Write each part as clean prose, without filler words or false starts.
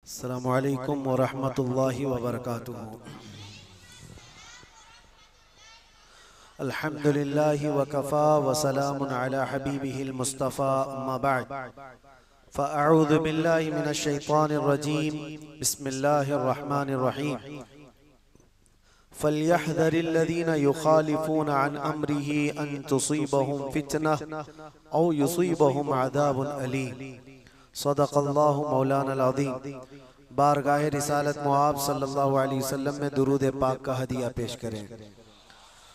अस्सलामु अलैकुम व रहमतुल्लाहि व बरकातुहू। अल्हम्दुलिल्लाहि व कफ़ा व सलामुन अला हबीबिहिल मुस्तफ़ा अम्मा बअद फ़अऊज़ु बिल्लाहि मिनश शैतानिर रजीम बिस्मिल्लाहिर रहमानिर रहीम फ़ल्यहज़रिल्लज़ीना युख़ालिफ़ूना अन अम्रिही अन तुसीबहुम फ़ितनह औ युसीबहुम अज़ाबुन अलीम। सदक़ल्लाहु मौलाना अज़ीम। बारगाह रिसालत मुआब सल्लल्लाहु अलैहि वसल्लम में दुरूद पाक का हदिया पेश करें।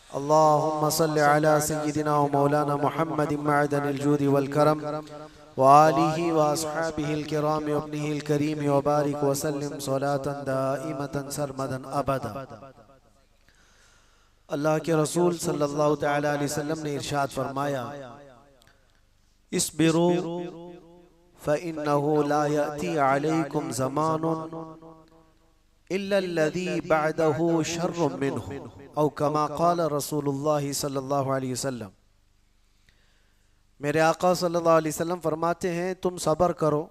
अल्लाहुम्मा सल्लि अला सय्यिदिना व मौलाना मुहम्मदिन मअदनिल जूदि वल करम व आलिहि व अस्हाबिहिल किराम व इब्निहिल करीम व बारिक व सल्लिम सलातन दाइमतन सरमदन अबदा। अल्लाह के रसूल सल्लल्लाहु तआला अलैहि वसल्लम ने इरशाद फरमाया, इस्बिरू फ़इन्नहु ला यअती अलैकुम ज़मानुन इल्लल्लज़ी बअदहु शर्रुम मिन्हु औ कमा क़ाल रसूलुल्लाह सल्लल्लाहु अलैहि वसल्लम। मेरे आका सल्लल्लाहु अलैहि वसल्लम फरमाते हैं, तुम सब्र करो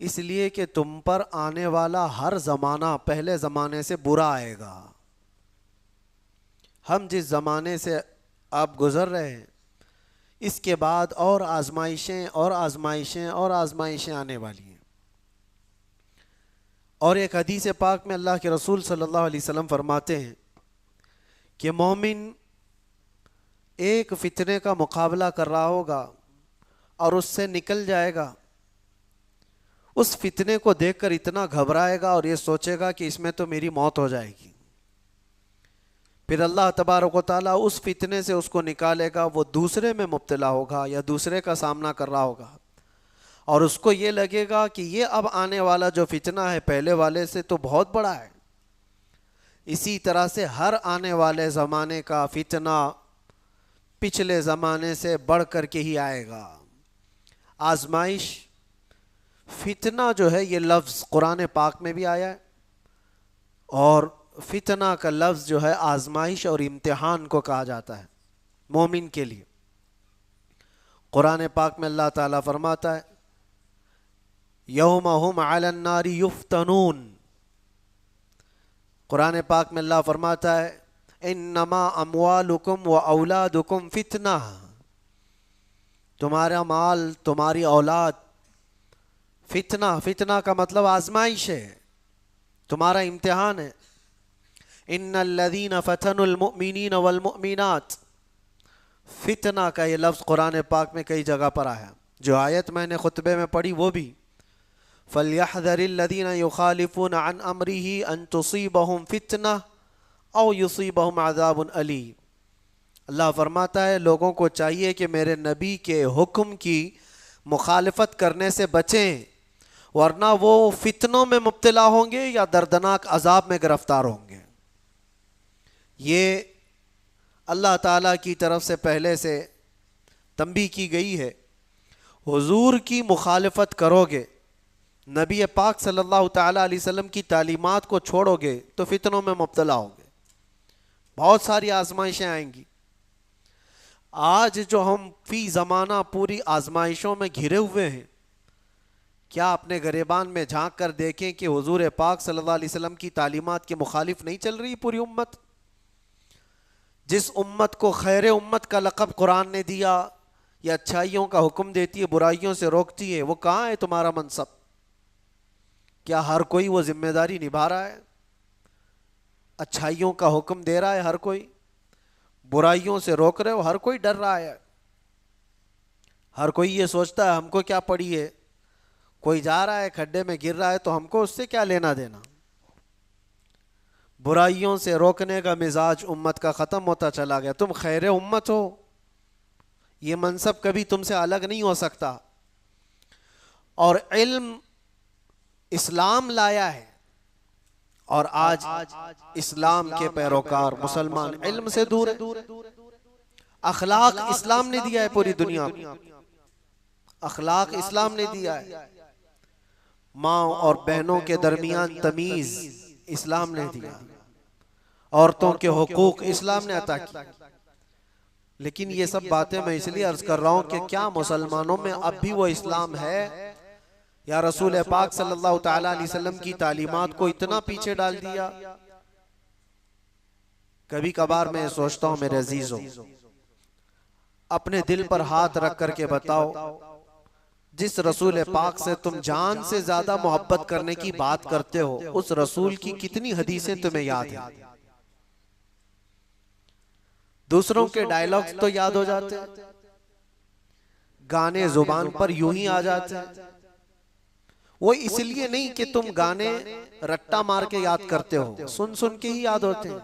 इसलिए कि तुम पर आने वाला हर ज़माना पहले ज़माने से बुरा आएगा। हम जिस ज़माने से आप गुज़र रहे हैं इसके बाद और आजमाइशें और आजमाइशें और आजमाइशें आने वाली हैं। और एक हदीस पाक में अल्लाह के रसूल सल्लल्लाहु अलैहि वसल्लम फरमाते हैं कि मोमिन एक फितने का मुकाबला कर रहा होगा और उससे निकल जाएगा। उस फितने को देखकर इतना घबराएगा और ये सोचेगा कि इसमें तो मेरी मौत हो जाएगी। फिर अल्लाह तबारक व तआला उस फितने से उसको निकालेगा, वो दूसरे में मुब्तला होगा या दूसरे का सामना कर रहा होगा और उसको ये लगेगा कि ये अब आने वाला जो फितना है पहले वाले से तो बहुत बड़ा है। इसी तरह से हर आने वाले ज़माने का फितना पिछले ज़माने से बढ़ कर के ही आएगा। आजमाइश, फितना जो है ये लफ्ज़ कुरान पाक में भी आया है और फितना का लफ्ज़ जो है आजमाइश और इम्तिहान को कहा जाता है मोमिन के लिए। कुरान पाक में अल्लाह ताला फरमाता है, यौमा हुम अलन नारी युफ्तनून। कुरान पाक में अल्लाह फरमाता है, इन्नमा अमवालुकुम व औलादुकुम फितना। तुम्हारा माल, तुम्हारी औलाद फितना, फितना का मतलब आजमाइश है, तुम्हारा इम्तिहान है। इन्नल्लज़ीना फ़तनुल मुअमिनीन वल मुअमिनात। फितना का ये लफ्ज़ कुरान पाक में कई जगह पर आया। जो आयत मैंने खुतबे में पढ़ी वो भी, फ़ल्यहज़रिल्लज़ीना युख़ालिफ़ूना अन अम्रिही अन तुसीबहुम फ़ितना औ युसीबहुम अज़ाबुन अलीम। अल्लाह फरमाता है, लोगों को चाहिए कि मेरे नबी के हुक्म की मुखालफत करने से बचें, वरना वो फितनों में मुब्तला होंगे या दर्दनाक अजाब में गिरफ्तार होंगे। ये अल्लाह ताला की तरफ से पहले से तंबीह की गई है। हुजूर की मुखालफत करोगे, नबी पाक सल्लल्लाहु ताला अलैहि वसल्लम की तालीमात को छोड़ोगे तो फितनों में मुब्तला होगे, बहुत सारी आजमाइशें आएंगी। आज जो हम फी ज़माना पूरी आजमाइशों में घिरे हुए हैं, क्या अपने गरेबान में झांक कर देखें कि हुजूर पाक सल्लल्लाहु अलैहि वसल्लम की तालीमात के मुखालिफ नहीं चल रही पूरी उम्मत। जिस उम्मत को खैर उम्मत का लक़ब कुरान ने दिया, या अच्छाइयों का हुक्म देती है बुराइयों से रोकती है, वो कहाँ है तुम्हारा मनसब? क्या हर कोई वो जिम्मेदारी निभा रहा है? अच्छाइयों का हुक्म दे रहा है हर कोई, बुराइयों से रोक रहे हो हर कोई, डर रहा है हर कोई। ये सोचता है हमको क्या पड़ी है, कोई जा रहा है खड्डे में गिर रहा है तो हमको उससे क्या लेना देना। बुराइयों से रोकने का मिजाज उम्मत का ख़त्म होता चला गया। तुम खैर उम्मत हो, ये मनसब कभी तुमसे अलग नहीं हो सकता। और इल्म इस्लाम लाया है और आज इस्लाम के पैरोकार मुसलमान इल्म से दूर है। अखलाक इस्लाम ने दिया है पूरी दुनिया को, अखलाक इस्लाम ने दिया है। माँ और बहनों के दरमियान तमीज इस्लाम ने दिया, औरतों के हुकूक इस्लाम ने अता की। लेकिन ये सब बातें मैं इसलिए अर्ज कर रहा हूं कि क्या मुसलमानों में अब भी वो इस्लाम है या रसूल पाक सल्लल्लाहु ताला अलैहि वसल्लम की तालीमात को इतना पीछे डाल दिया। कभी कभार मैं सोचता हूं मेरे अजीजों, अपने दिल पर हाथ रख करके बताओ, जिस रसूल पाक से तुम जान से ज्यादा मोहब्बत करने की बात करते हो, उस रसूल की कितनी हदीसें तुम्हें याद है? दूसरों के डायलॉग्स तो याद हो जाते, गाने जुबान पर यूं ही आ जाते हैं। वो इसलिए नहीं कि तुम गाने रट्टा मार के याद करते हो, सुन सुन के ही याद होते हैं,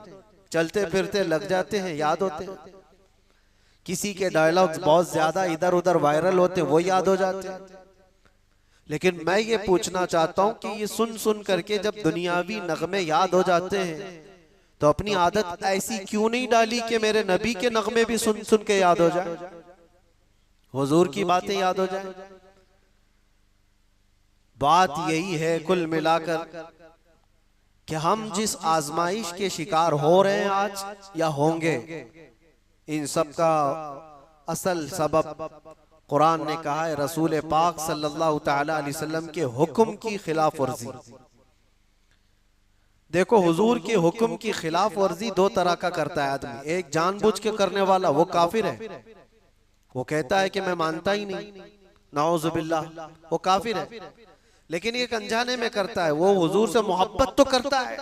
चलते फिरते लग जाते हैं, याद होते हैं। किसी के डायलॉग्स बहुत ज्यादा इधर उधर वायरल होते हैं, वो याद हो जाते हैं। लेकिन मैं ये पूछना चाहता हूं कि ये सुन सुन करके जब दुनियावी नगमे याद हो जाते हैं, तो अपनी आदत ऐसी क्यों नहीं डाली कि मेरे नबी के नगमे भी सुन सुन के याद हो जाए, हुजूर की बातें याद हो जाए। बात यही है कुल मिलाकर कि हम जिस आजमाइश के शिकार हो रहे हैं आज या होंगे, इन सब का असल सबब कुरान ने कहा है रसूल पाक सल्लल्लाहु ताला अलैहि वसल्लम के हुक्म की खिलाफ वर्जी। देखो, हुजूर के हुक्म की खिलाफ वर्जी दो तरह का करता है आदमी। एक जानबूझ के करने वाला, वो काफिर है, वो कहता है कि मैं मानता ही नहीं, नाउजुबिल्लाह, वो काफिर है। लेकिन एक अनजाने में करता है, वो हुजूर से मोहब्बत तो करता है,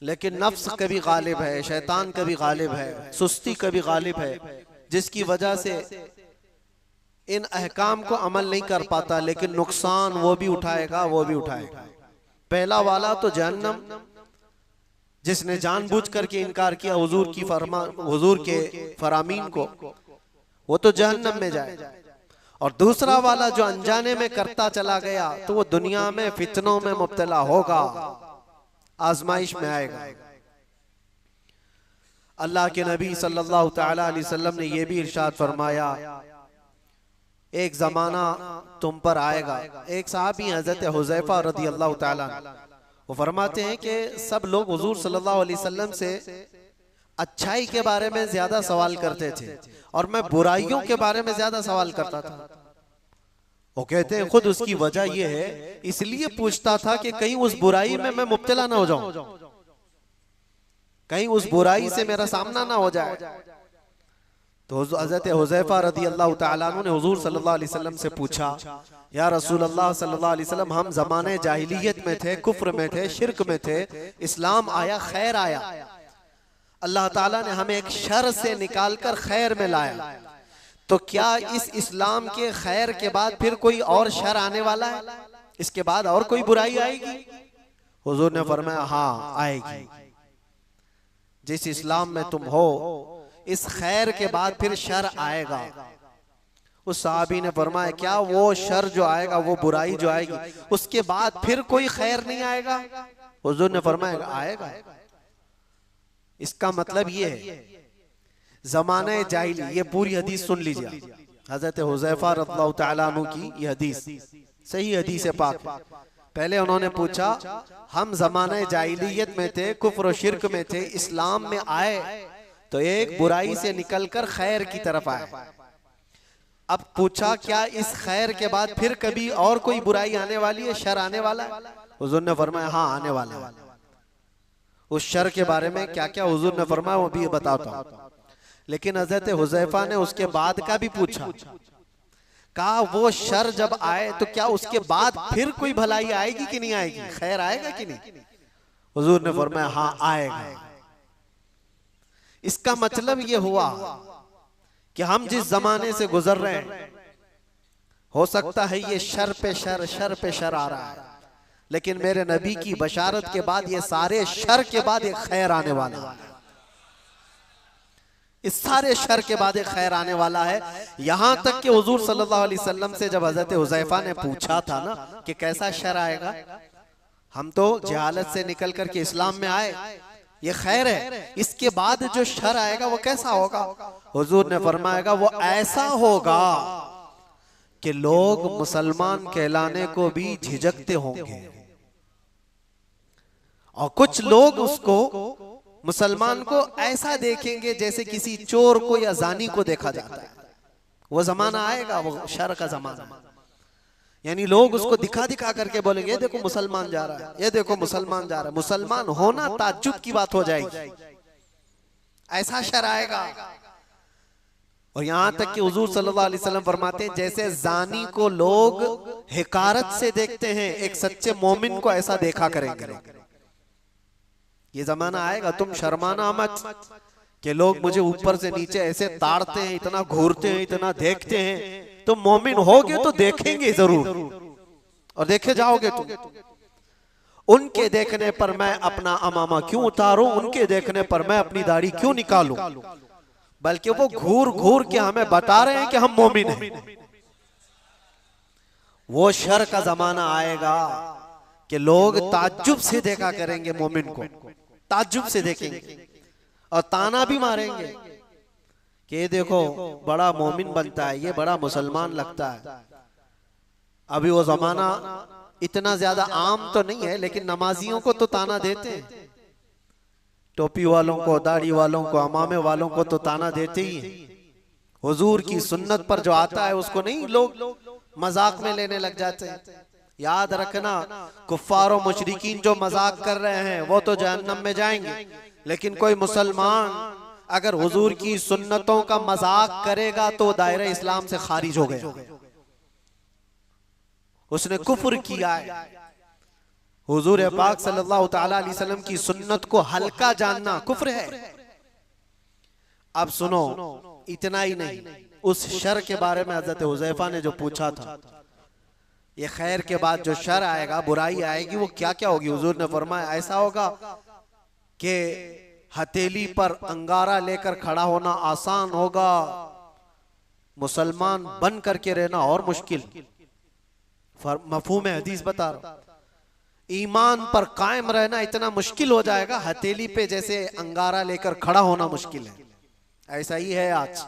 लेकिन नफ्स कभी गालिब है, शैतान कभी गालिब है, सुस्ती कभी गालिब है, जिसकी वजह से इन अहकाम को अमल नहीं कर पाता, लेकिन नुकसान वो भी उठाएगा, वो भी उठाएगा। पहला वाला तो जहन्नम, जिसने जानबूझ करके इनकार किया हुजूर के फरामीन को, वो तो जहन्नम में जाए। और दूसरा वाला जो अनजाने में करता चला गया, तो वो दुनिया में फितनों में मुब्तला होगा, आजमाइश में आएगा। अल्लाह के नबी सल्लल्लाहु ताला अलैहि वसल्लम ने यह भी इरशाद फरमाया, एक जमाना तुम पर आएगा। एक साहबी हजरत हुज़ैफा रदी अल्लाह ताला, वो फरमाते हैं कि सब लोग हुजूर सल्लल्लाहु अलैहि वसल्लम से अच्छाई के बारे में ज्यादा सवाल करते थे और मैं बुराइयों के बारे में ज्यादा सवाल करता था। वो कहते हैं खुद उसकी वजह यह है, इसलिए पूछता था कि कहीं उस बुराई में मैं मुब्तला ना हो जाऊं, कहीं उस बुराई से मेरा सामना ना हो जाए। तो हज़रत हुज़ैफा रदी अल्लाह ताला अन्हु ने हुजूर सल्लल्लाहु अलैहि वसल्लम से पूछा, या रसूल अल्लाह सल्लल्लाहु अलैहि वसल्लम, हम जमाने जाहिलियत में थे, कुफ्र में थे, शिरक में थे, इस्लाम आया, खैर आया, अल्लाह ताला ने हमें एक शर से निकालकर खैर में लाया, तो क्या इस इस्लाम के खैर के बाद फिर कोई और शर आने वाला है? इसके बाद और कोई बुराई आएगी? हुजूर ने फरमाया, हाँ आएगी। जिस इस्लाम में तुम हो, इस खैर के बाद फिर शर आएगा। उस साहबी ने फरमाया, क्या वो शर जो आएगा, वो बुराई जो आएगी, उसके बाद फिर कोई खैर नहीं आएगा? हुजूर ने फरमाया, आएगा। इसका मतलब ये है, जमाने जाहिली, ये पूरी हदीस सुन लीजिए, हजरत हुज़ैफा रज़ियल्लाहु ताला अन्हु की ये हदीस सही हदीस है पाक। पहले उन्होंने पूछा, हम जमाने जाहिलियत में थे, कुफ्र और शिरक में थे, इस्लाम में आए तो एक बुराई से निकलकर खैर की तरफ आए। अब पूछा, क्या इस खैर के बाद फिर कभी और कोई बुराई आने वाली है, शर आने वाला है? हुजूर ने फरमाया, हाँ आने वाला है। उस शर के बारे में क्या क्या हुजूर ने फरमाया वो भी बताता हूं। लेकिन हजरत हुज़ैफा ने उसके बाद का भी पूछा, कहा वो शर जब आए तो क्या उसके बाद फिर कोई भलाई आएगी कि नहीं आएगी, खैर आएगा कि नहीं? हुजूर ने फरमाया, हाँ आएगा। इसका मतलब ये हुआ कि हम जिस जमाने से गुजर रहे हैं, हो सकता है ये शर पे शर, शर पे शर आ रहा है, लेकिन मेरे नबी की बशारत के बाद ये सारे शर के बाद एक खैर आने वाला है। इस सारे शर के बाद एक खैर आने वाला है। यहां तक कि हुजूर सल्लल्लाहु अलैहि वसल्लम से जब हजरत हुज़ैफा ने पूछा था ना कि कैसा शर आएगा, हम तो जहालत से निकल करके इस्लाम में आए, ये खैर है, इसके बाद जो शर आएगा वो कैसा होगा? हुजूर ने फरमाएगा, वो ऐसा होगा कि लोग मुसलमान कहलाने को भी झिझकते होंगे और कुछ लोग उसको, मुसलमान को ऐसा देखेंगे जैसे किसी चोर को या जानी को देखा जाता है। वो जमाना आएगा, वो शर का जमाना। यानी लोग उसको दिखा दिखा करके बोलेंगे ये देखो मुसलमान जा रहा है, ये देखो मुसलमान जा रहा है। मुसलमान होना ताज्जुब की बात हो जाएगी, ऐसा शर आएगा। और यहां तक कि हुजूर सल्लल्लाहु अलैहि वसल्लम फरमाते हैं जैसे जानी को लोग हिकारत से देखते हैं, एक सच्चे मोमिन को ऐसा देखा करेंगे। ये जमाना आएगा, तुम शर्माना मत कि लोग मुझे ऊपर से नीचे ऐसे ताड़ते हैं, इतना घूरते हैं, इतना देखते हैं। तुम मोमिन होगे तो देखेंगे जरूर, और देखे जाओगे तुम। उनके देखने पर मैं अपना अमामा क्यों उतारूं, उनके देखने पर मैं अपनी दाढ़ी क्यों निकालूं, बल्कि वो घूर घूर के हमें बता रहे हैं कि हम मोमिन हैं। वो शर का जमाना आएगा कि लोग ताज्जुब से देखा करेंगे मोमिन को, ताज्जुब से देखेंगे और ताना भी मारेंगे कि ये देखो बड़ा मोमिन बनता है, ये बड़ा मुसलमान लगता है। अभी वो जमाना इतना ज्यादा आम तो नहीं है, लेकिन नमाजियों को तो ताना देते हैं, टोपी वालों को, दाढ़ी वालों को, अमामे वालों को तो ताना देते ही हैं। हुजूर की सुन्नत पर जो आता है उसको नहीं लोग मजाक में लेने लग जाते हैं। याद रखना, कुफ्फार और मुशरिकीन जो मजाक कर रहे हैं वो तो जहन्नम में जाएंगे, लेकिन कोई मुसलमान अगर हुजूर की सुन्नतों का मजाक करेगा तो दायरे इस्लाम से खारिज हो गया, उसने कुफ्र किया है। हुजूर पाक सल्लल्लाहु ताला अलैहि वसल्लम की सुन्नत को हल्का जानना कुफ्र है। अब सुनो, इतना ही नहीं, उस शर के बारे में हजरत हुज़ैफा ने जो पूछा था, ये खैर के बाद जो शर आएगा, बुराई आएगी, वो क्या क्या होगी। हुजूर ने फरमाया ऐसा होगा कि हथेली पर अंगारा लेकर खड़ा होना आसान होगा, मुसलमान बन करके रहना और मुश्किल। मफहूम हदीस बता रहा, ईमान पर कायम रहना इतना मुश्किल हो जाएगा, हथेली पे जैसे अंगारा लेकर खड़ा होना मुश्किल है। ऐसा ही है आज।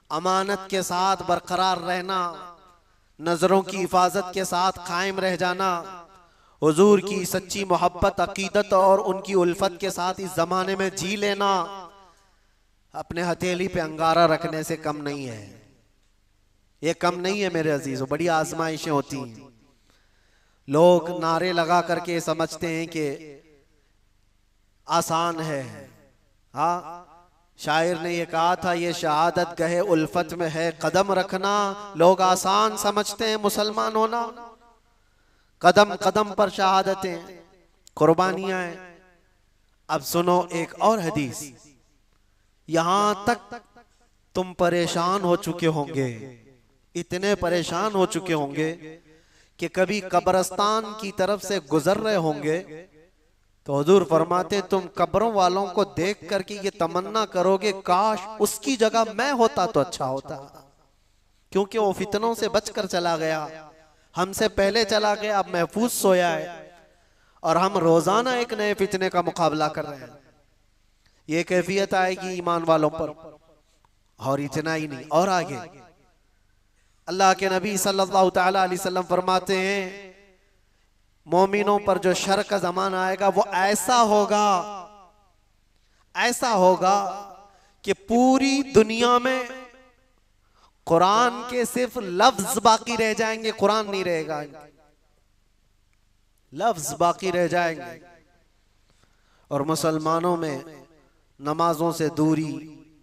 अमानत के साथ बरकरार रहना, नजरों की हिफाजत के साथ कायम रह जाना, हुजूर की सच्ची मोहब्बत, अकीदत और उनकी उल्फत के साथ इस जमाने में जी लेना, अपने हथेली पे अंगारा रखने से कम नहीं है। ये कम नहीं है मेरे अजीजों, बड़ी आजमाइशें होती हैं। लोग नारे लगा करके समझते हैं कि आसान है। हाँ, शायर ने ये कहा था, ये शहादत गहे उल्फत में है कदम रखना। लोग आसान समझते हैं मुसलमान होना, कदम कदम पर शहादतें, कुर्बानियां हैं। अब सुनो एक और हदीस, यहां तक तुम परेशान हो चुके होंगे, इतने परेशान हो चुके होंगे कि कभी कब्रिस्तान की तरफ से गुजर रहे होंगे तो हुजूर फरमाते तुम कब्रों वालों को देख करके ये तमन्ना करोगे काश उसकी जगह मैं होता तो अच्छा होता, क्योंकि वो फितनों से बचकर चला गया, हमसे पहले चला गया, अब महफूज सोया है, और हम रोजाना एक नए फितने का मुकाबला कर रहे हैं। ये कैफियत आएगी ईमान वालों पर। और इतना ही नहीं, और आगे अल्लाह के नबी सल्लल्लाहु ताला अलैहि वसल्लम फरमाते हैं मोमिनों पर जो शर का जमाना आएगा वो ऐसा होगा, ऐसा होगा कि पूरी दुनिया में कुरान के सिर्फ लफ्ज बाकी रह जाएंगे, कुरान नहीं रहेगा, लफ्ज बाकी रह जाएंगे। और मुसलमानों में नमाजों से दूरी,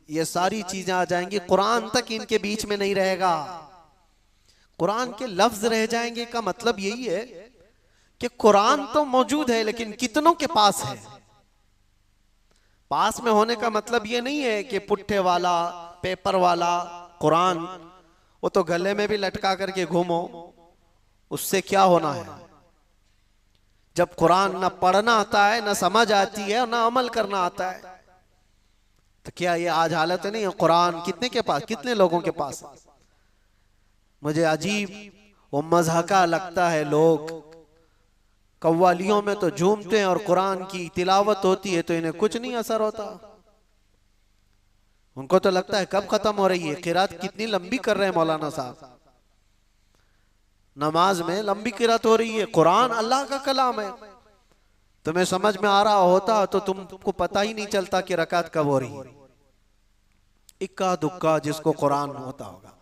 ये सारी चीजें आ जाएंगी, कुरान तक इनके बीच में नहीं रहेगा, कुरान के लफ्ज रह जाएंगे। का मतलब यही है कि कुरान तो मौजूद है लेकिन कितनों के पास है। पास में होने का मतलब ये नहीं है कि पुट्ठे वाला, पेपर वाला कुरान वो तो गले में भी लटका करके घूमो, उससे क्या होना है। जब कुरान ना पढ़ना आता है, ना समझ आती है और ना अमल करना आता है, तो क्या ये आज हालत नहीं है। कुरान कितने के पास, कितने लोगों के पास। मुझे अजीब वो मज़हका लगता है, लोग कव्वालियों में तो झूमते हैं और कुरान की तिलावत होती है तो इन्हें कुछ नहीं असर होता। उनको तो लगता है कब खत्म हो रही है, किरात कितनी लंबी कर रहे हैं मौलाना साहब, नमाज में लंबी किरात हो रही है। कुरान अल्लाह का कलाम है, तुम्हें समझ में आ रहा होता तो तुमको पता ही नहीं चलता कि रकात कब हो रही है। इक्का दुक्का जिसको कुरान होता होगा,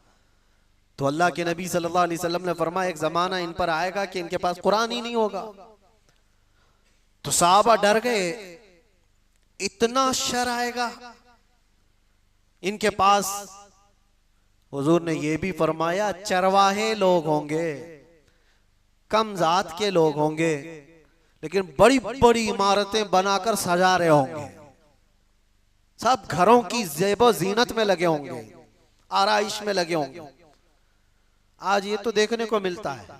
तो अल्लाह के नबी सल्लल्लाहु अलैहि वसल्लम ने फरमाया एक जमाना इन पर आएगा कि इनके पास कुरान ही नहीं होगा। तो सहाबा डर गए, इतना शर आएगा इनके पास। हुजूर ने यह भी फरमाया चरवाहे लोग होंगे, कम जात के लोग होंगे, लेकिन बड़ी बड़ी इमारतें बनाकर सजा रहे होंगे, सब घरों की ज़ेबो ज़ीनत में लगे होंगे, आराइश में लगे होंगे। आज ये तो देखने को मिलता है।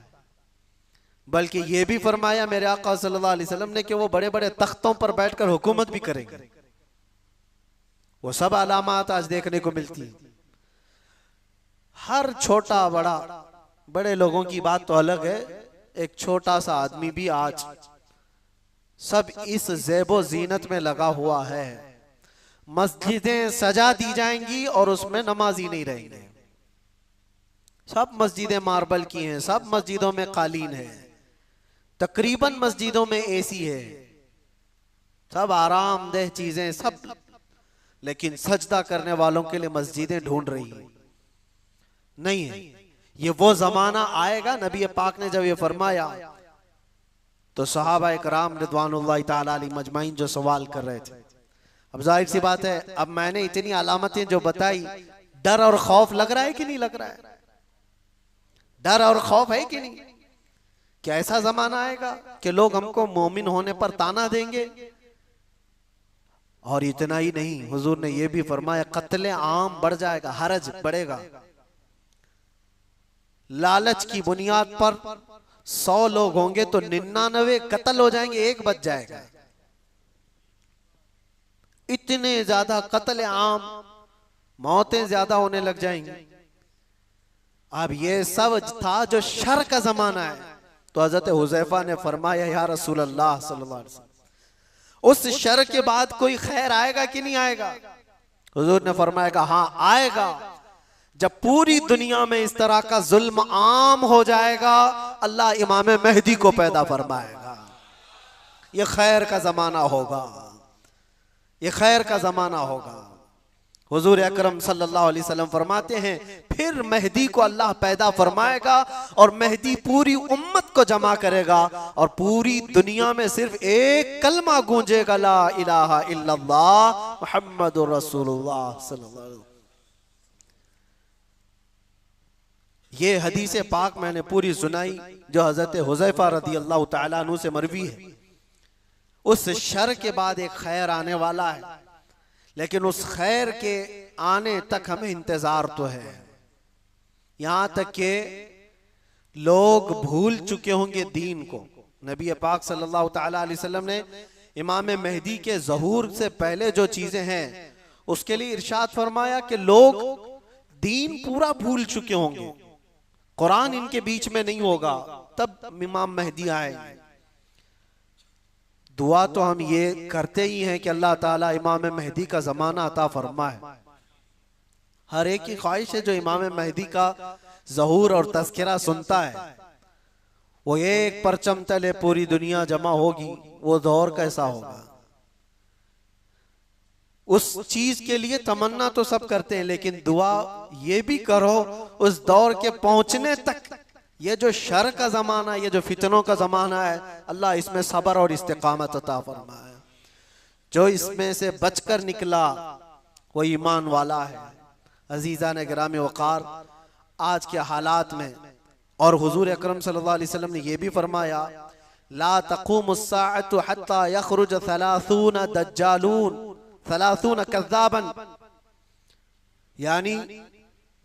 बल्कि ये भी फरमाया मेरे आका सल्लल्लाहु अलैहि वसल्लम ने कि वो बड़े बड़े तख्तों पर बैठकर हुकूमत भी करेंगे। वो सब अलामात आज देखने को मिलती है। हर छोटा बड़ा, बड़े लोगों की बात तो अलग है, एक छोटा सा आदमी भी आज सब इस ज़ेबो ज़ीनत में लगा हुआ है। मस्जिदें सजा दी जाएंगी और उसमें नमाजी नहीं रहेंगे। सब मस्जिदें मार्बल की हैं, सब मस्जिदों में कालीन है, तकरीबन मस्जिदों में एसी है, सब आरामदेह चीजें सब, लेकिन सजदा करने वालों के लिए मस्जिदें ढूंढ रही है नहीं है। ये वो जमाना आएगा। नबी पाक ने जब ये फरमाया तो सहाबा इकराम रिदवानुल्लाहि ताला अलैहिम मजमाइन जो सवाल कर रहे थे, अब जाहिर सी बात है, अब मैंने इतनी अलामतें जो बताई, डर और खौफ लग रहा है कि नहीं लग रहा है? डर और खौफ है कि नहीं? क्या ऐसा जमाना आएगा कि लोग हमको मोमिन होने पर ताना देंगे? और इतना ही नहीं, हुजूर ने यह भी फरमाया कत्ले आम बढ़ जाएगा, हरज बढ़ेगा। लालच की बुनियाद पर 100 लोग होंगे तो 99 कत्ल हो जाएंगे, एक बच जाएगा। इतने ज्यादा कत्ले आम, मौतें ज्यादा होने लग जाएंगी। अब ये सब था जो शर का जमाना है। तो हजरत हुज़ैफा ने फरमाया या रसूल अल्लाह सल्लल्लाहु अलैहि वसल्लम, उस शर के बाद कोई खैर आएगा कि नहीं आएगा? हुजूर ने फरमाया हाँ आएगा। जब पूरी दुनिया में इस तरह का जुल्म आम हो जाएगा, अल्लाह इमाम मेहदी को पैदा फरमाएगा। ये खैर का जमाना होगा, ये खैर का जमाना होगा। हुजूर अकरम सल्लल्लाहु अलैहि वसल्लम फरमाते हैं फिर मेहदी को अल्लाह पैदा फरमाएगा और मेहदी पूरी उम्मत को जमा करेगा और पूरी दुनिया में सिर्फ एक कलमा गूंजेगा, ला इलाहा इल्लल्लाह मुहम्मदुर रसूलुल्लाह सल्लल्लाहु अलैहि वसल्लम। ये हदीस पाक मैंने पूरी सुनाई जो हजरत हुज़ैफा रदियल्लाहु ताला अन्हु से मरवी है। उस शर के बाद एक खैर आने वाला है, लेकिन उस खैर के आने तक हमें इंतजार तो है। यहां तक के लोग भूल चुके होंगे दीन को। नबी पाक सल्लल्लाहु ताला अलैहि वसल्लम ने इमाम मेहदी के ज़हूर से पहले जो चीजें हैं उसके लिए इरशाद फरमाया कि लोग दीन पूरा भूल चुके होंगे, कुरान इनके बीच में नहीं होगा, तब इमाम मेहदी आएंगे। दुआ तो हम ये करते ही हैं कि अल्लाह ताला इमाम मेहदी का जमाना अता फरमाए। हर एक की ख्वाहिश है जो इमाम मेहदी का ज़हूर और तज़किरा सुनता है, वो एक परचम तले पूरी दुनिया जमा होगी, वो दौर कैसा होगा। उस चीज के लिए तमन्ना तो सब करते हैं, लेकिन दुआ ये भी करो उस दौर के पहुंचने तक। ये जो शर का जमाना, ये जो फितनों का जमाना है, अल्लाह इसमें सब्र और इस्तिकामत अता फरमाए। जो इसमें से बचकर निकला वो ईमान वाला है। अजीजा ने गिरामी वकार, आज के हालात में और हुजूर अकरम सल्लल्लाहु अलैहि वसल्लम ने यह भी फरमाया ला तक़ूमुस्साअतु हत्ता यख़रुज 30 दज्जालून 30 कज़्ज़ाबन, यानी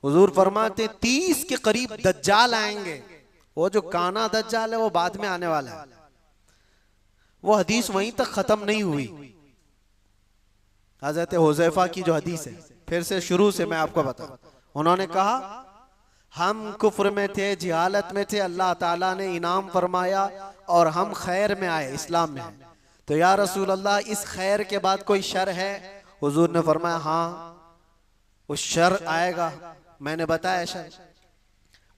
हुजूर फरमाते 30 के करीब दज्जाल आएंगे। वो जो काना दज्जाल है वो बाद में आने वाला है। वो हदीस वहीं तक खत्म नहीं हुई। हजरत हुज़ैफा की जो हदीस है, फिर से शुरू से मैं आपको बताऊं। उन्होंने कहा हम कुफ्र में थे, जिहालत में थे, अल्लाह ताला ने इनाम फरमाया और हम खैर में आए, इस्लाम में आए। तो या रसूल अल्लाह, इस खैर के बाद कोई शर है? हुजूर ने फरमाया हाँ, उस शर आएगा, मैंने बताया शर।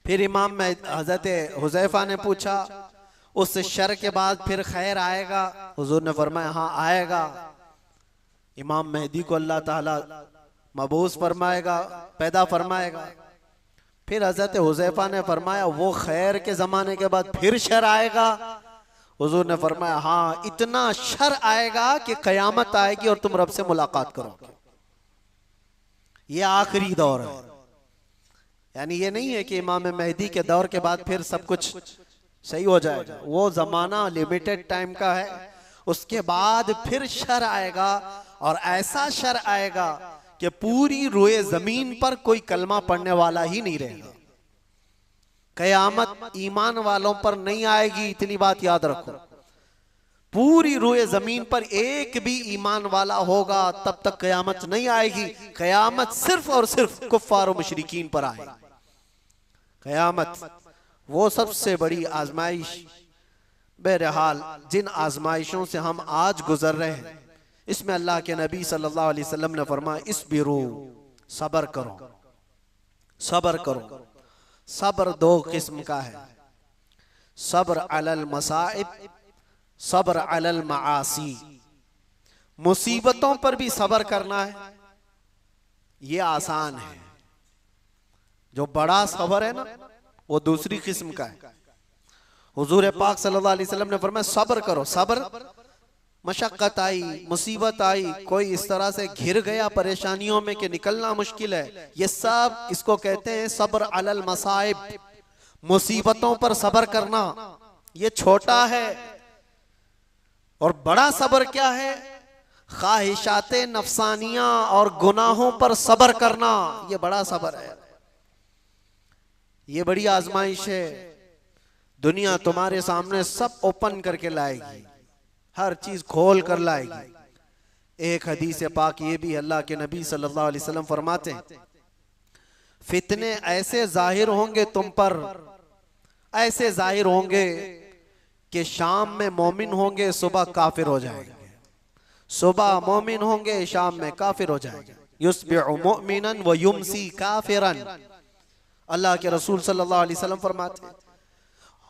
फिर इमाम में हजरत हुज़ैफा ने पूछा उस शर के बाद फिर खैर आएगा? हुजूर ने फरमाया हाँ आएगा। इमाम मेहदी को अल्लाह ताला मबूस फरमाएगा, पैदा फरमाएगा। फिर हजरत हुज़ैफा ने फरमाया वो खैर के जमाने के बाद फिर शर आएगा? हुजूर ने फरमाया हाँ, इतना शर आएगा कि कयामत आएगी और तुम रब से मुलाकात करोगे। ये आखिरी दौर है, यानी ये नहीं है कि इमाम मेहदी के दौर के बाद फिर सब कुछ सही हो जाएगा। वो जमाना लिमिटेड टाइम का है, उसके बाद फिर शर आएगा और ऐसा शर आएगा कि पूरी रोए जमीन पर कोई कलमा पढ़ने वाला ही नहीं रहेगा। कयामत ईमान वालों पर नहीं आएगी, इतनी बात याद रखो। पूरी रोए जमीन पर एक भी ईमान वाला होगा तब तक कयामत नहीं आएगी। कयामत सिर्फ और सिर्फ कुफ्फार और मुशरिकीन पर आएगी। कयामत वो सबसे बड़ी आजमाइश। बहरहाल जिन आजमाइशों से हम आज गुजर रहे हैं, इसमें अल्लाह के नबी सल्लल्लाहु अलैहि वसल्लम ने फरमाया इस्बिरू, सबर करो, सबर करो। सब्र दो किस्म का है, सब्र अलल मसाइब, सब्र अलल मासी। मुसीबतों पर भी सब्र करना है, ये आसान है। जो बड़ा सब्र है ना, वो दूसरी किस्म का है। हुजूर पाक सल्लल्लाहु अलैहि वसल्लम ने फरमाया सब्र करो। सब्र, मशक्कत आई, मुसीबत आई, कोई इस तरह से घिर गया परेशानियों में कि निकलना मुश्किल है, ये सब इसको कहते हैं सब्र अलल मसाइब। मुसीबतों पर सब्र करना ये छोटा है। और बड़ा सब्र क्या है? ख्वाहिशाते नफसानियां और गुनाहों पर सब्र करना, ये बड़ा सब्र है। ये बड़ी आजमाइश है। दुनिया तुम्हारे सामने सब ओपन करके लाएगी, हर चीज खोल कर लाएगी। एक हदीस पाक ये भी अल्लाह के नबी सल्लल्लाहु अलैहि वसल्लम फरमाते हैं, फितने ऐसे जाहिर होंगे तुम पर, ऐसे जाहिर होंगे कि शाम में मोमिन होंगे, सुबह काफिर हो जाएंगे। सुबह मोमिन होंगे, शाम में काफिर हो जाएंगे। युस्बिहु मुमिनन व युमसी काफिरन, अल्लाह के रसूल सल्लल्लाहु अलैहि वसल्लम फरमाते हैं।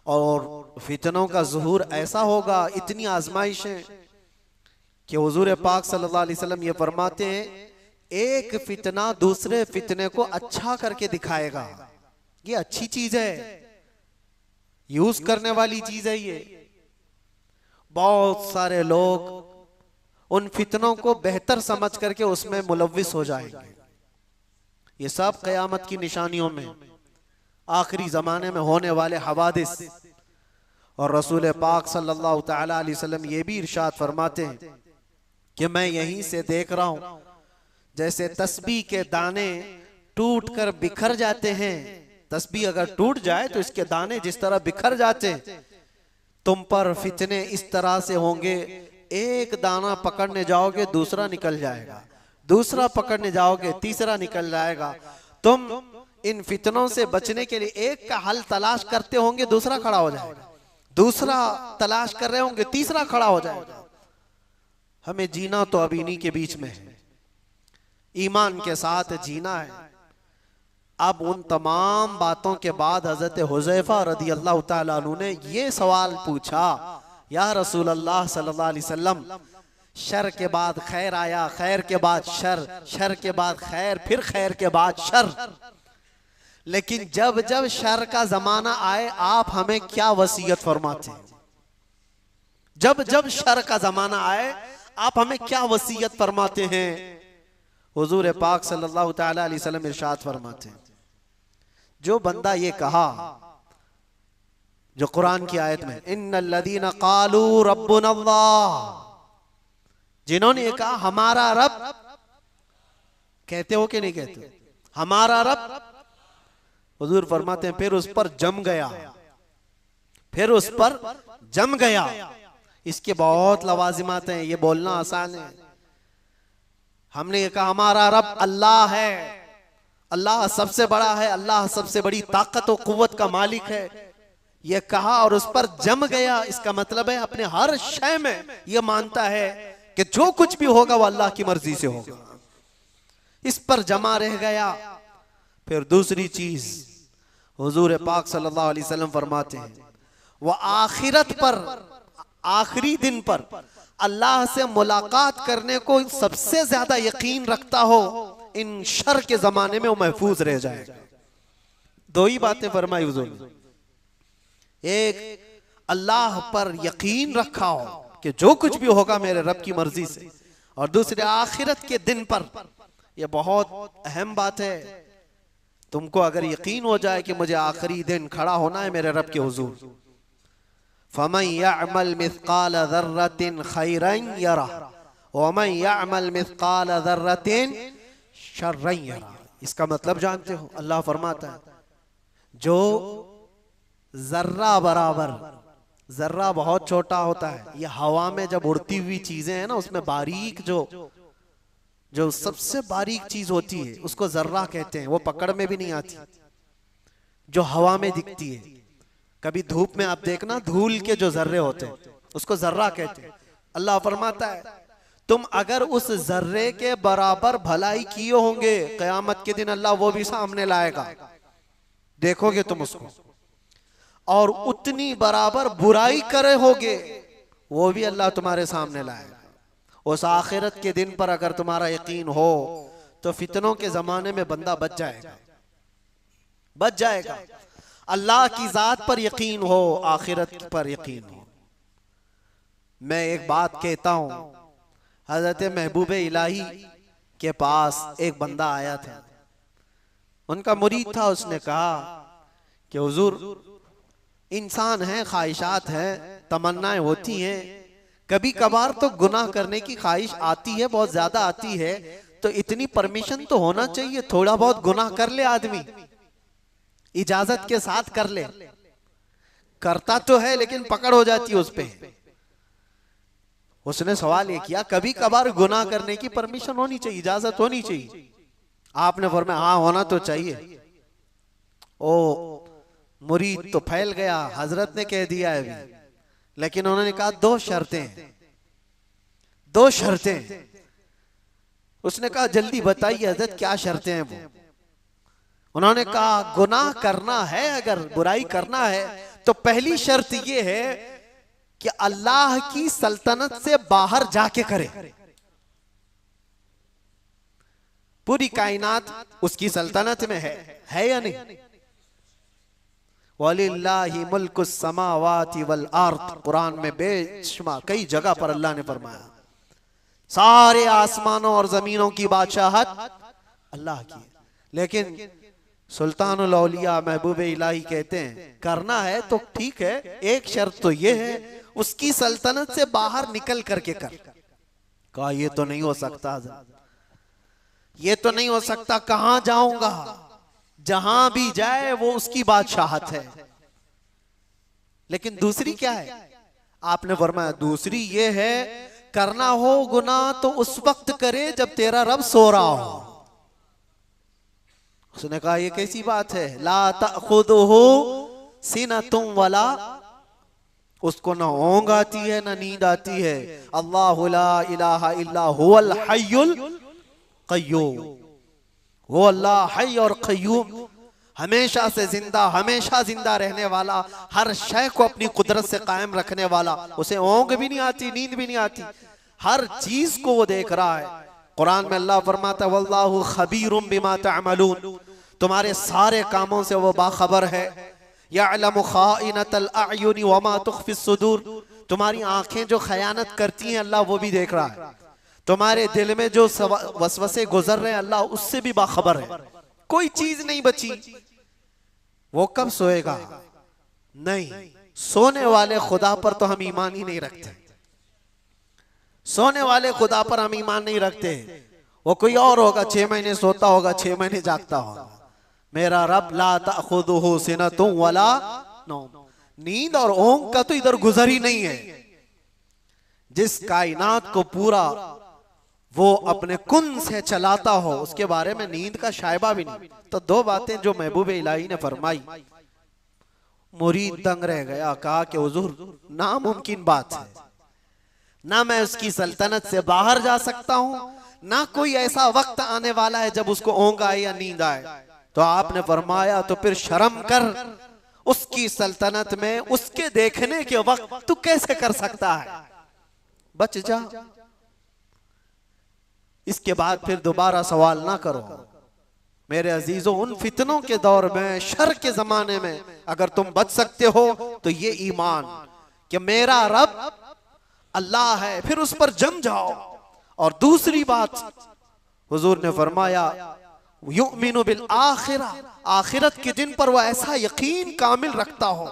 और फितनों का ज़ुहूर ऐसा होगा, इतनी आजमाइशें कि हुजूर पाक सल्लल्लाहु अलैहि वसल्लम ये फरमाते हैं एक फितना दूसरे फितने को अच्छा करके दिखाएगा। ये अच्छी चीज है, यूज करने वाली चीज है। ये बहुत सारे लोग उन फितनों को बेहतर समझ करके उसमें मुलव्विस हो जाएंगे। ये सब क़यामत की निशानियों में, आखिरी जमाने में होने वाले हवादिस। और रसूल पाक सल्लल्लाहु तआला अलैहि वसल्लम ये भी इरशाद फरमाते हैं कि मैं यहीं से देख रहा हूं जैसे तस्बीह के दाने टूट कर बिखर जाते हैं। तस्बीह अगर टूट जाए तो इसके दाने जिस तरह बिखर जाते हैं, तुम पर फितने इस तरह से होंगे, एक दाना पकड़ने जाओगे दूसरा निकल जाएगा, दूसरा पकड़ने जाओगे तीसरा निकल जाएगा। तुम इन फितनों से बचने के लिए एक का हल तलाश करते होंगे, दूसरा खड़ा हो जाएगा, दूसरा तलाश कर रहे होंगे, तीसरा खड़ा हो जाएगा। हमें जीना तो अब इन्हीं के बीच में है, ईमान के साथ जीना है। अब उन तमाम बातों के बाद हजरत हुज़ैफा रदी अल्लाह ताला अन्हु ने ये सवाल पूछा, या रसूल अल्लाह सल्लल्लाहु अलैहि वसल्लम, शर के बाद खैर आया, खैर के बाद शर, शर के बाद खैर, फिर खैर के बाद शर, लेकिन जब जब शर का जमाना आए आप हमें क्या वसीयत फरमाते हैं? जब जब शर का जमाना आए आप हमें क्या वसीयत फरमाते हैं? हुजूर पाक सल्लल्लाहु तआला अलैहि वसल्लम इरशाद फरमाते हैं, जो बंदा ये कहा, जो कुरान की आयत में इन्नल्लज़ीना क़ालू रब्बुनल्लाह, जिन्होंने ये कहा हमारा रब, कहते हो कि नहीं कहते हमारा रब? हुजूर फरमाते हैं फिर उस पर जम गया, फिर उस पर जम गया। इसके बहुत लवाजिमात हैं, ये बोलना आसान है। हमने ये कहा हमारा रब अल्लाह है, अल्लाह सबसे बड़ा है, अल्लाह सबसे बड़ी ताकत और कुव्वत का मालिक है, ये कहा और उस पर जम गया। इसका मतलब है अपने हर शय में ये मानता है कि जो कुछ भी होगा वो अल्लाह की मर्जी से होगा, इस पर जमा रह गया। फिर दूसरी चीज हुजूर पाक सल्लल्लाहु अलैहि वसल्लम फरमाते हैं, वो आखिरत पर, आखिरी दिन पर अल्लाह से मुलाकात करने को सबसे ज्यादा यकीन रखता हो, इन शर के जमाने में वो महफूज रह जाएगा। दो ही बातें फरमाई हुजूर ने, एक अल्लाह पर यकीन रखा हो कि जो कुछ भी होगा मेरे रब की मर्जी से, और दूसरे आखिरत के दिन पर। यह बहुत अहम बात है। तुमको अगर यकीन हो जाए कि मुझे आखिरी दिन खड़ा होना है मेरे रब के हुजूर, फमन यअमल मिस्काल ज़र्रतिन खैरन यरा वमन यअमल मिस्काल ज़र्रतिन शर्रन यरा। इसका मतलब जानते हो? अल्लाह फरमाता है जो जर्रा बराबर, जर्रा बहुत छोटा होता है, ये हवा में जब उड़ती हुई चीजें हैं ना, उसमें बारीक जो सबसे बारीक चीज होती है उसको जर्रा कहते हैं। वो पकड़ में भी नहीं आती, जो हवा में दिखती है। कभी धूप में आप देखना, धूल के जो जर्रे होते हैं उसको जर्रा कहते हैं। अल्लाह फरमाता है तुम अगर उस जर्रे के बराबर भलाई किए होंगे, कयामत के दिन अल्लाह वो भी सामने लाएगा, देखोगे तुम उसको, और उतनी बराबर बुराई करे होगे वो भी अल्लाह तुम्हारे सामने लाएगा। उस आखिरत के दिन पर अगर तुम्हारा यकीन हो तो फितनों के जमाने में बंदा बच जाएगा, बच जाएगा। अल्लाह की जात पर यकीन हो, आखिरत पर यकीन हो। मैं एक बात कहता हूं, हजरत महबूब इलाही के पास एक बंदा आया था, उनका मुरीद था। उसने कहा कि हुजूर इंसान है, ख्वाहिशात हैं, तमन्नाएं होती हैं, कभी कभार तो गुनाह करने की ख्वाहिश आती है, बहुत ज्यादा आती है, तो इतनी परमिशन तो होना चाहिए, थोड़ा बहुत गुनाह कर ले आदमी, इजाजत के साथ कर ले। करता तो है लेकिन पकड़ हो जाती है उस पे। उसने सवाल ये किया, कभी कभार गुनाह करने की परमिशन होनी चाहिए, इजाजत होनी चाहिए? आपने फरमाया हाँ होना तो चाहिए। ओ मुरीद तो फैल गया, हजरत ने कह दिया है अभी, लेकिन उन्होंने कहा दो शर्तें, दो शर्तें। उसने कहा जल्दी बताइए हजरत क्या शर्तें हैं वो? उन्होंने कहा गुनाह करना है, अगर बुराई करना है तो पहली शर्त ये है कि अल्लाह की सल्तनत से बाहर जाके करे। पूरी कायनात उसकी सल्तनत में है या नहीं? वलिल्लाहि मुल्कुस समावाति वल अर्द, कुरान में बेशुमार कई जगह पर अल्लाह ने फरमाया सारे आसमानों और जमीनों की बादशाहत अल्लाह की। लेकिन सुल्तानुल औलिया महबूब इलाही कहते हैं करना है तो ठीक है, एक शर्त तो ये है उसकी सल्तनत से बाहर निकल करके कर। कहा ये तो नहीं हो सकता, ये तो नहीं हो सकता, कहां जाऊंगा? जहां भी जाए वो उसकी बादशाहत है। लेकिन दूसरी क्या है? आपने फरमाया दूसरी ये है करना हो गुनाह तो उस वक्त करे जब तेरा रब सो रहा हो। उसने कहा ये कैसी बात है? ला तअखुदुहु सिनतुम वला, उसको ना ऊंघ आती है ना नींद आती है। अल्लाहु ला इलाहा इल्ला हुवल हय्युल क़य्यूम, वो अल्लाह हय और क़य्यूम, हमेशा से जिंदा, हमेशा जिंदा रहने वाला, हर शय को अपनी कुदरत से कायम रखने वाला। उसे ऊंघ भी नहीं आती, नींद भी नहीं आती, हर चीज को वो देख रहा है। कुरान में अल्लाह फरमाता वल्लाहु खबीरुम बिमा तअमलून, तुम्हारे सारे कामों से वो बाखबर है। यअलमु खाइनतल अयुनि वमा तुख्फिस सुदूर, तुम्हारी आंखें जो खयानत करती हैं अल्लाह वो भी देख रहा है। तुम्हारे दिल में जो वसवसे गुजर रहे हैं अल्लाह उससे भी बाखबर है। कोई चीज नहीं बची। वो कब सोएगा? नहीं, सोने वाले खुदा पर तो हम ईमान ही नहीं रखते। सोने वाले खुदा पर हम ईमान नहीं रखते। वो कोई और होगा, 6 महीने सोता होगा, 6 महीने जागता होगा। मेरा रब ला तअखुदुहु सिनतुम वला नौम, नींद और ऊंघ का तो इधर गुजर ही नहीं है। जिस कायनात को पूरा वो अपने कुन से चलाता हो उसके बारे में नींद का शायबा भी नहीं। तो दो बातें जो महबूब इलाही ने फरमाई, मुरीद दंग रह गया। कहा कि हुजूर नामुमकिन बात है, ना मैं उसकी सल्तनत से बाहर जा सकता हूं, ना कोई ऐसा वक्त आने वाला है जब उसको ऊंघ आए या नींद आए। तो आपने फरमाया तो फिर शर्म कर, उसकी सल्तनत में उसके देखने के वक्त तू कैसे कर सकता है? बच जा। इसके बाद फिर दोबारा सवाल ना करो। मेरे अजीजों, उन फितनों के दौर में, शर के जमाने में अगर तुम बच सकते हो तो ये ईमान कि मेरा रब अल्लाह है, फिर उस पर जम जाओ। और दूसरी बात, हुजूर ने फरमाया युमिनु बिल आखिरा, आखिरत के दिन पर वो ऐसा यकीन कामिल रखता हो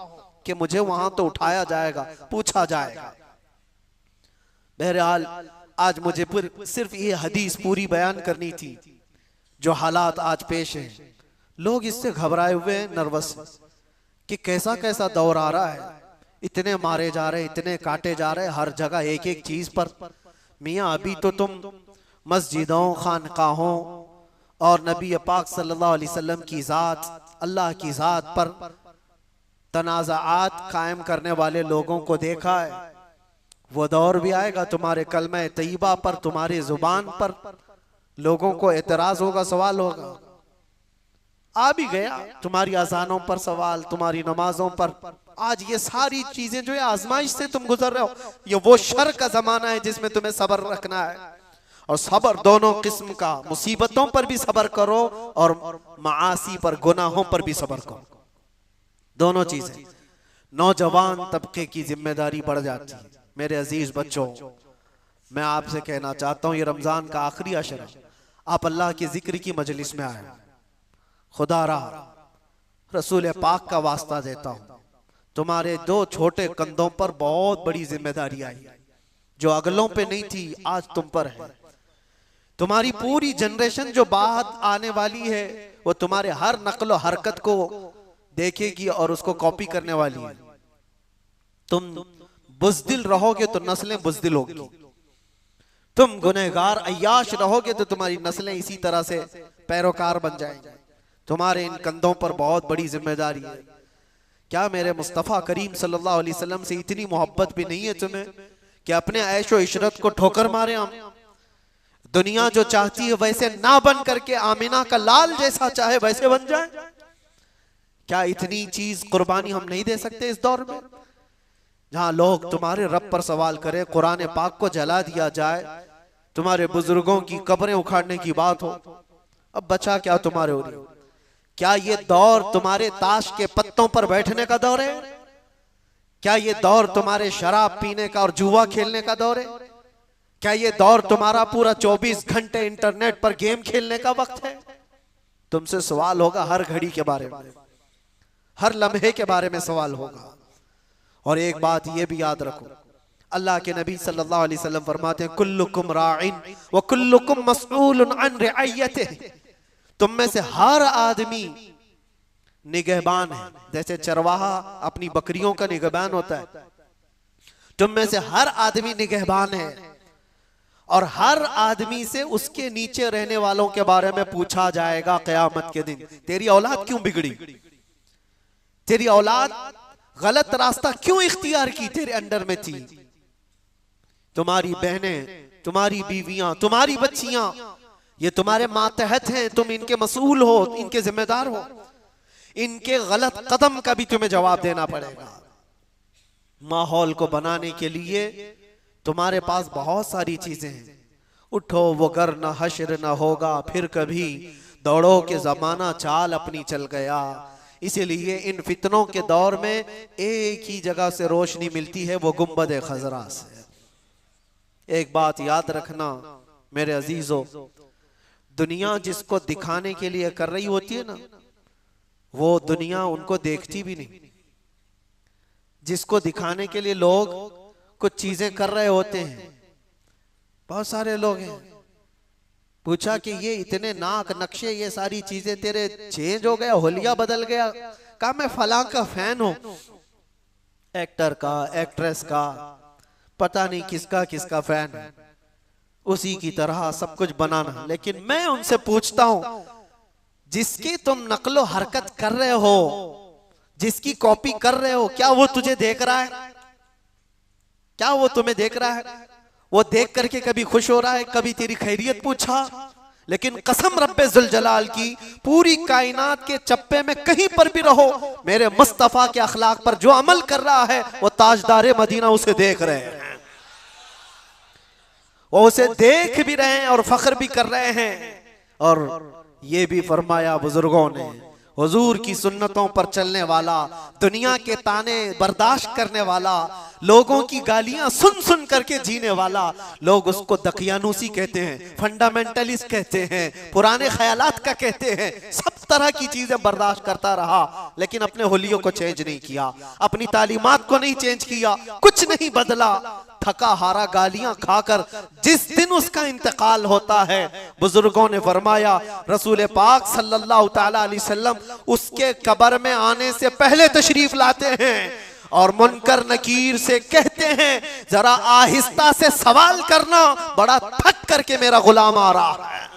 कि मुझे वहां तो उठाया जाएगा, पूछा जाएगा। बहरहाल आज मुझे सिर्फ ये हदीस पूरी बयान करनी थी। जो हालात आज पेश हैं, लोग इससे घबराए हुए हैं, नर्वस कि कैसा कैसा दौर आ रहा है, इतने मारे जा रहे, इतने काटे जा रहे, हर जगह एक एक चीज पर। मियाँ अभी तो तुम मस्जिदों, खानकाहों और नबी पाक सल्लल्लाहु अलैहि वसल्लम की ज़ात, अल्लाह की ज़ात पर तनाज़ात कायम करने वाले लोगों को देखा है। वो दौर भी आएगा तुम्हारे कलमे तैयबा पर, तुम्हारी जुबान पर लोगों को एतराज होगा, सवाल होगा। आ भी गया तुम्हारी अजानों पर सवाल, तुम्हारी नमाजों पर। आज ये सारी चीजें जो है आजमाइश से तुम गुजर रहे हो, ये वो शर का जमाना है जिसमें तुम्हें सब्र रखना है। और सब्र दोनों किस्म का, मुसीबतों पर भी सब्र करो और मासी पर, गुनाहों पर भी सब्र करो, दोनों चीजें। नौजवान तबके की जिम्मेदारी बढ़ जाती है। मेरे अजीज बच्चों, मैं आपसे कहना चाहता हूं, ये रमजान का आखिरी अशर है, आप अल्लाह के जिक्र की मजलिस में आए। खुदा रहा, रसूल पाक का वास्ता देता हूं, तुम्हारे दो छोटे कंधों पर बहुत बड़ी जिम्मेदारी आई, जो अगलों पे नहीं थी, आज तुम पर है। तुम्हारी पूरी जनरेशन जो बाद आने वाली है, वो तुम्हारे हर नक्ल हरकत को देखेगी और उसको कॉपी करने वाली है। तुम बुज़दिल रहोगे तो नस्लें बुज़दिल होगी, तुम गुनहगार अय्याश रहोगे तो तुम्हारी नस्लें इसी तरह से पैरोकार बन जाएंगी। तुम्हारे इन कंधों पर बहुत बड़ी जिम्मेदारी है। क्या मेरे मुस्तफ़ा करीम सल्लल्लाहु अलैहि वसल्लम से इतनी मोहब्बत भी नहीं है तुम्हें कि अपने ऐशो इशरत को ठोकर मारे हम? दुनिया जो चाहती है वैसे ना बन करके आमिना का लाल जैसा चाहे वैसे बन जाए। क्या इतनी चीज कुर्बानी हम नहीं दे सकते इस दौर में, जहां लोग तुम्हारे रब पर सवाल करें, कुरान पाक को जला दिया जाए, तुम्हारे बुजुर्गों की कब्रें उखाड़ने की बात हो? अब बचा क्या तुम्हारे हो रही? क्या ये दौर तुम्हारे ताश के पत्तों पर बैठने का दौर है? क्या ये दौर तुम्हारे शराब पीने का और जुआ खेलने का दौर है? क्या ये दौर तुम्हारा पूरा 24 घंटे इंटरनेट पर गेम खेलने का वक्त है? तुमसे सवाल होगा हर घड़ी के बारे में, हर लम्हे के बारे में सवाल होगा। और एक बात ये भी याद रखो, अल्लाह के नबी सल्लल्लाहु अलैहि वसल्लम फरमाते हैं, कुल्लुकुम राइन व कुल्लुकुम मसऊलुन अन रिअयतिहि। तुम में से हर आदमी निगहबान है, जैसे चरवाहा अपनी बकरियों का निगहबान होता है। तुम में से हर आदमी निगहबान है और हर आदमी से उसके नीचे रहने वालों के बारे में पूछा जाएगा क़यामत के दिन। तेरी औलाद क्यों बिगड़ी? तेरी औलाद गलत रास्ता क्यों इख्तियार की तेरे अंडर में थी? तुम्हारी बहनें, तुम्हारी बीवियां, तुम्हारी बच्चियां, ये तुम्हारे मातहत हैं, तुम इनके मसूल हो, इनके जिम्मेदार हो। इनके गलत कदम का भी तुम्हें जवाब देना पड़ेगा। माहौल को बनाने के लिए तुम्हारे पास बहुत सारी चीजें हैं। उठो वो गर न हश्र न होगा फिर कभी, दौड़ो के जमाना चाल अपनी चल गया। इसीलिए इन फितनों के दौर में एक ही जगह से रोशनी मिलती है, वो गुंबद खजरा से। एक बात याद रखना मेरे अजीजों, दुनिया जिसको दिखाने के लिए कर रही होती है ना, वो दुनिया उनको देखती भी नहीं। जिसको दिखाने के लिए लोग कुछ चीजें कर रहे होते हैं, बहुत सारे लोग हैं, पूछा कि ये इतने नाक नक्शे, ये सारी चीजें तेरे चेंज हो गया, होलिया बदल गया? कहा मैं फलां का फैन हूं, एक्टर का, एक्ट्रेस का, पता नहीं किसका किसका फैन है, उसी की तरह सब कुछ बनाना। लेकिन मैं उनसे पूछता हूं, जिसकी तुम नकलो हरकत कर रहे हो, जिसकी कॉपी कर रहे हो, क्या वो तुझे देख रहा है? क्या वो तुम्हें देख रहा है? वो देख करके कभी खुश हो रहा है? कभी तेरी खैरियत पूछा? लेकिन कसम रब्बे जुल जलाल की, पूरी कायनात के चप्पे में कहीं पर भी रहो, मेरे मुस्तफा के अखलाक पर जो अमल कर रहा है वो ताजदारे मदीना उसे देख रहे हैं, वो उसे देख भी रहे हैं और फख्र भी कर रहे हैं। और ये भी फरमाया बुजुर्गों ने, हुजूर की सुन्नतों पर चलने वाला, दुनिया के ताने बर्दाश्त करने वाला, लोगों की गालियां सुन सुन करके जीने वाला, लोग उसको दकियानूसी कहते हैं, फंडामेंटलिस्ट कहते हैं, पुराने ख्यालात का कहते हैं, सब तरह की चीजें बर्दाश्त करता रहा, लेकिन अपने हुलियों को चेंज नहीं किया, अपनी तालीमात को नहीं चेंज किया, कुछ नहीं बदला। थका हारा गालियां खाकर जिस दिन उसका इंतकाल होता है, बुजुर्गों ने फरमाया रसूल पाक सल्लल्लाहु तआला अलैहि वसल्लम उसके कब्र में आने से पहले तशरीफ लाते हैं और मुनकर नकीर से कहते हैं जरा आहिस्ता से सवाल करना, बड़ा थक करके मेरा गुलाम आ रहा है,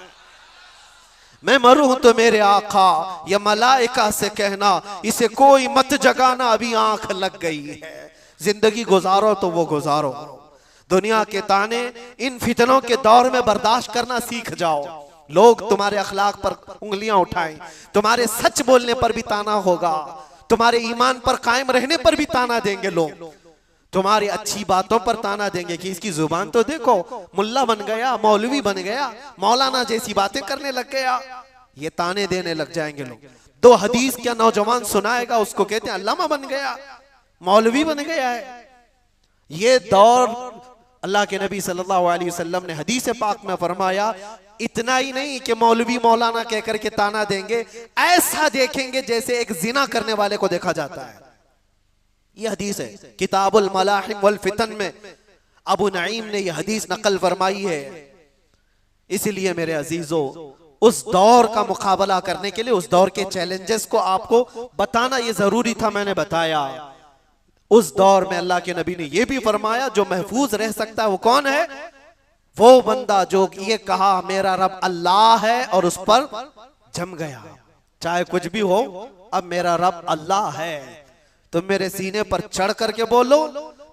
मैं मरूं तो मेरे आका या मलाइका से कहना इसे कोई मत जगाना, अभी आंख लग गई है, जिंदगी गुजारो तो वो गुजारो, दुनिया के ताने इन फितनों के दौर में बर्दाश्त करना सीख जाओ। लोग तुम्हारे अखलाक पर उंगलियां उठाएं, तुम्हारे सच बोलने पर भी ताना होगा, तुम्हारे ईमान पर कायम रहने पर भी ताना देंगे लोग, तुम्हारी अच्छी बातों पर ताना देंगे कि इसकी जुबान तो देखो, मुल्ला बन गया, मौलवी बन गया, मौलाना जैसी बातें करने लग गया, ये ताने देने लग जाएंगे लोग। दो हदीस क्या नौजवान सुनाएगा, उसको कहते हैं अल्लामा बन गया, मौलवी बन गया है। ये दौर अल्लाह के नबी सल्लल्लाहु अलैहि वसल्लम ने हदीस पाक में फरमाया, इतना ही नहीं कि मौलवी मौलाना कहकर के ताना देंगे, ऐसा देखेंगे जैसे एक जिना करने वाले को देखा जाता है। यह हदीस है किताबुल मलाहिम वल फितन में, अबू नईम ने यह हदीस नकल फरमाई है। इसलिए मेरे अजीजों, उस दौर का मुकाबला करने के लिए, उस दौर के चैलेंजेस को आपको बताना ये जरूरी था, मैंने बताया। उस दौर में अल्लाह के नबी ने यह भी फरमाया जो महफूज रह सकता है वो कौन है, वो बंदा जो ये कहा मेरा रब अल्लाह है और उस पर जम गया, चाहे कुछ भी हो, अब मेरा रब अल्लाह है, तुम मेरे सीने पर चढ़ करके बोलो,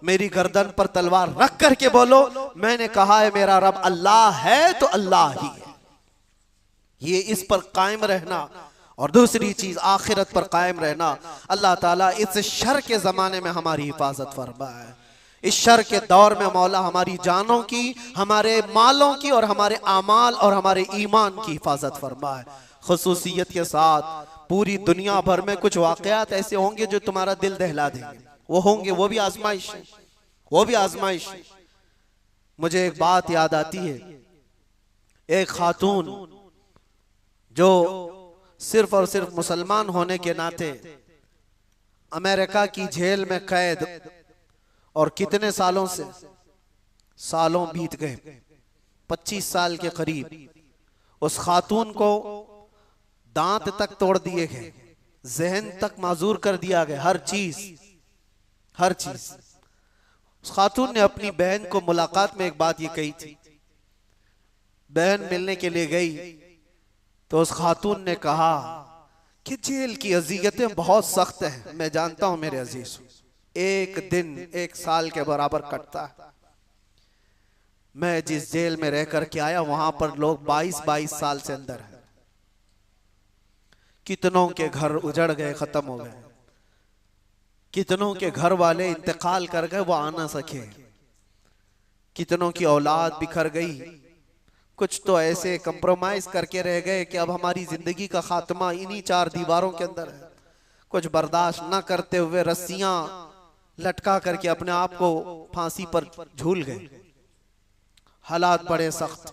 मेरी गर्दन पर तलवार रख करके बोलो, मैंने कहा है मेरा रब अल्लाह है तो अल्लाह ही है। ये इस पर कायम रहना, और दूसरी चीज आखिरत पर कायम रहना। अल्लाह ताला इस शर के जमाने में हमारी हिफाजत फरमाए, इस शर के दौर में मौला हमारी जानों की, हमारे मालों की और हमारे आमाल और हमारे ईमान की हिफाजत फरमाए। खुसूसियत के साथ पूरी दुनिया भर में कुछ वाकयात ऐसे होंगे जो तुम्हारा दिल दहला देंगे, वो होंगे, वो भी आजमाइश है, वो भी आजमाइश। मुझे एक बात याद आती है, एक खातून जो सिर्फ और सिर्फ मुसलमान होने के नाते अमेरिका की जेल में कैद, और कितने सालों से, सालों बीत गए, 25 साल के करीब, उस खातून को दांत तक तोड़ दिए गए, जहन तक माजूर कर दिया गया, हर चीज हर चीज। उस खातून ने अपनी बहन को मुलाकात में एक बात ये कही थी, बहन मिलने के लिए गई तो उस खातून ने कहा कि जेल की अजियतें बहुत सख्त हैं, मैं जानता हूं मेरे अजीज, एक दिन 1 साल के बराबर कटता है। मैं जिस जेल में रह कर के आया वहां पर लोग 22-22 साल से अंदर हैं, कितनों के घर उजड़ गए, खत्म हो गए, कितनों के घर वाले इंतकाल कर गए, वो आ ना सके, कितनों की औलाद बिखर गई, कुछ तो ऐसे कंप्रोमाइज करके रह गए कि अब हमारी जिंदगी का खात्मा इन्हीं 4 दीवारों के अंदर है। कुछ बर्दाश्त न करते हुए रस्सियां लटका करके अपने आप को फांसी पर झूल गए। हालात बड़े सख्त,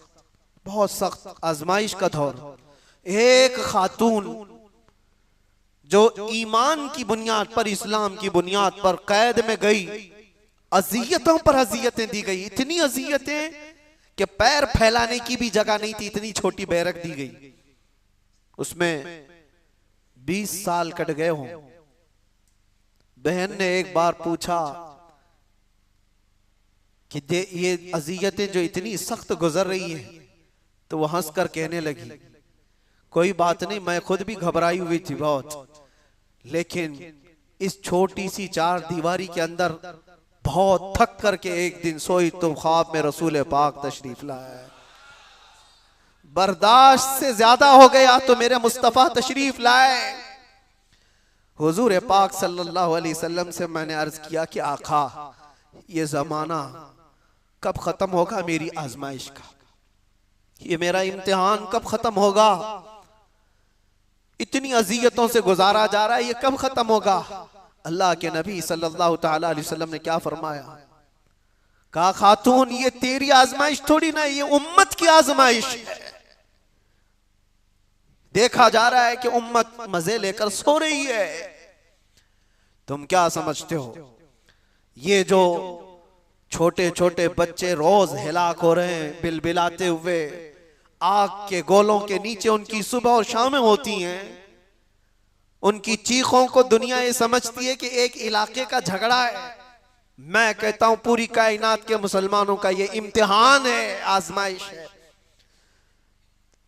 बहुत सख्त आजमाइश का दौर। एक खातून जो ईमान की बुनियाद पर, इस्लाम की बुनियाद पर कैद में गई, अजियतों पर अजियतें दी गई, इतनी अजियतें कि पैर फैलाने की भी जगह नहीं थी, इतनी छोटी बैरक दी गई, उसमें 20 साल कट गए हों। बहन ने एक बार पूछा कि ये अजियतें जो इतनी सख्त गुजर रही है, तो वो हंसकर कहने लगी, कोई बात नहीं, मैं खुद भी घबराई हुई थी बहुत, लेकिन इस छोटी सी 4 दीवारी के अंदर बहुत थक करके एक दिन सोई तो ख्वाब में रसूल पाक तशरीफ लाए, बर्दाश्त से ज्यादा हो गया तो मेरे मुस्तफा तशरीफ लाए। हुजूर पाक सल्लल्लाहु अलैहि वसल्लम से मैंने अर्ज किया कि आका, ये जमाना कब खत्म होगा मेरी आजमाइश का, ये मेरा इम्तिहान कब खत्म होगा। इतनी अजियतों से गुजारा जा रहा है, ये कब खत्म होगा? अल्लाह के नबी सल्लल्लाहु ताला अलैहि वसल्लम ने क्या फरमाया? कहा खातून ये तेरी आजमाइश थोड़ी ना, ये उम्मत की आजमाइश है। देखा जा रहा है कि उम्मत मजे लेकर सो रही है। तुम क्या समझते हो ये जो छोटे छोटे बच्चे रोज हिलाक हो रहे हैं बिलबिलाते हुए, आग के गोलों के नीचे उनकी सुबह और शामें होती हैं, उनकी चीखों को दुनिया ये समझती है कि एक इलाके का झगड़ा है। मैं कहता हूं पूरी कायनात के मुसलमानों का ये इम्तिहान है, आजमाइश है।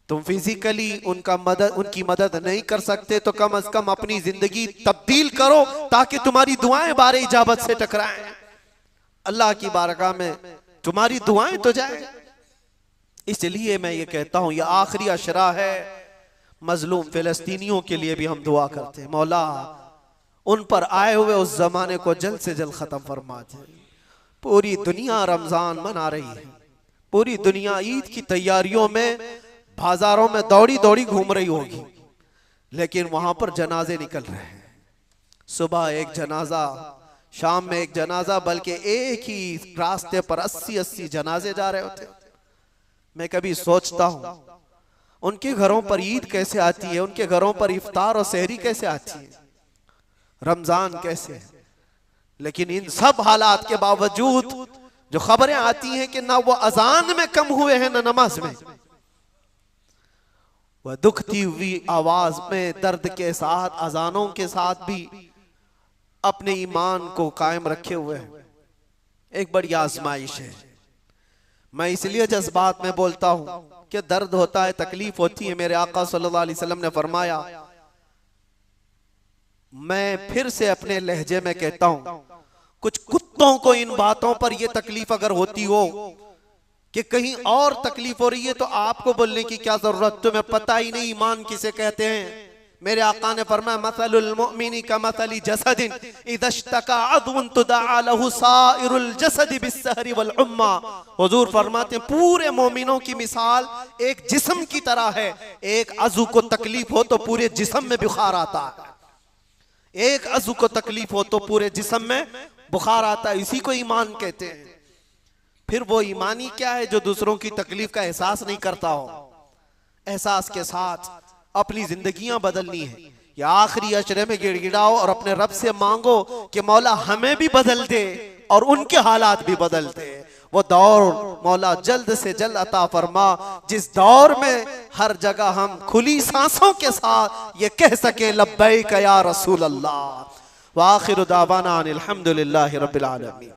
तुम फिजिकली उनकी मदद नहीं कर सकते तो कम से कम अपनी जिंदगी तब्दील करो ताकि तुम्हारी दुआएं बारे इजाबत से टकराएं। अल्लाह की बारगाह में तुम्हारी दुआएं तो जाए। इसलिए मैं ये कहता हूं यह आखिरी अशरा है। मजलूम फिलिस्तीनियों के लिए भी हम दुआ करते हैं, मौला उन पर आए हुए उस जमाने को जल्द से जल्द खत्म फरमा दे। पूरी दुनिया रमजान मना रही है, पूरी दुनिया ईद की तैयारियों में बाजारों में दौड़ी दौड़ी घूम रही होगी, लेकिन वहां पर जनाजे निकल रहे हैं। सुबह एक जनाजा, शाम में एक जनाजा, बल्कि एक ही रास्ते पर 80-80 जनाजे जा रहे होते। मैं कभी सोचता हूं उनके घरों पर ईद कैसे आती है, उनके घरों पर इफ्तार और सहरी कैसे आती है, रमजान कैसे है। लेकिन इन सब हालात के बावजूद जो खबरें आती हैं कि ना वो अजान में कम हुए हैं ना नमाज में, वह दुखती हुई आवाज में दर्द के साथ अजानों के साथ भी अपने ईमान को कायम रखे हुए हैं। एक बड़ी आजमाइश है। मैं इसलिए जज्बात में बोलता हूं कि दर्द होता है, तकलीफ होती है। मेरे आका सल्लल्लाहु अलैहि वसल्लम ने फरमाया, मैं फिर से अपने लहजे में कहता हूं, कुछ कुत्तों को इन बातों पर यह तकलीफ अगर होती हो कि कहीं और तकलीफ हो रही है तो आपको बोलने की क्या जरूरत, तुम्हें पता ही नहीं ईमान किसे कहते हैं। मेरे आका ने फरमाया, मसलुल मुमिनी का मसली जसदिन इज़ा इश्तका अद्वन तुदअ लहु साइरुल जसद बिस्सहरी वल उम्मा। हुजूर फरमाते हैं पूरे मोमिनों की मिसाल एक जिस्म की तरह है। एक अज़ू को तकलीफ हो तो पूरे जिस्म में बुखार आता है, एक अज़ू को तकलीफ हो तो पूरे जिस्म में बुखार आता है। इसी को ईमान कहते हैं। फिर वो ईमानी क्या है जो दूसरों की तकलीफ का एहसास नहीं करता हो। एहसास के साथ अपनी जिंदगियां बदलनी है। या आखिरी अशरे में गिड़गिड़ाओ और अपने रब से मांगो कि मौला हमें भी बदल दे और उनके हालात भी बदल दे। वो दौर मौला जल्द से जल्द अता फरमा जिस दौर में हर जगह हम खुली सांसों के साथ ये कह सके लब्बैक या रसूल अल्लाह। व आखिरु दावाना अनिल हम्दुलिल्लाहि रब्बिल आलमीन।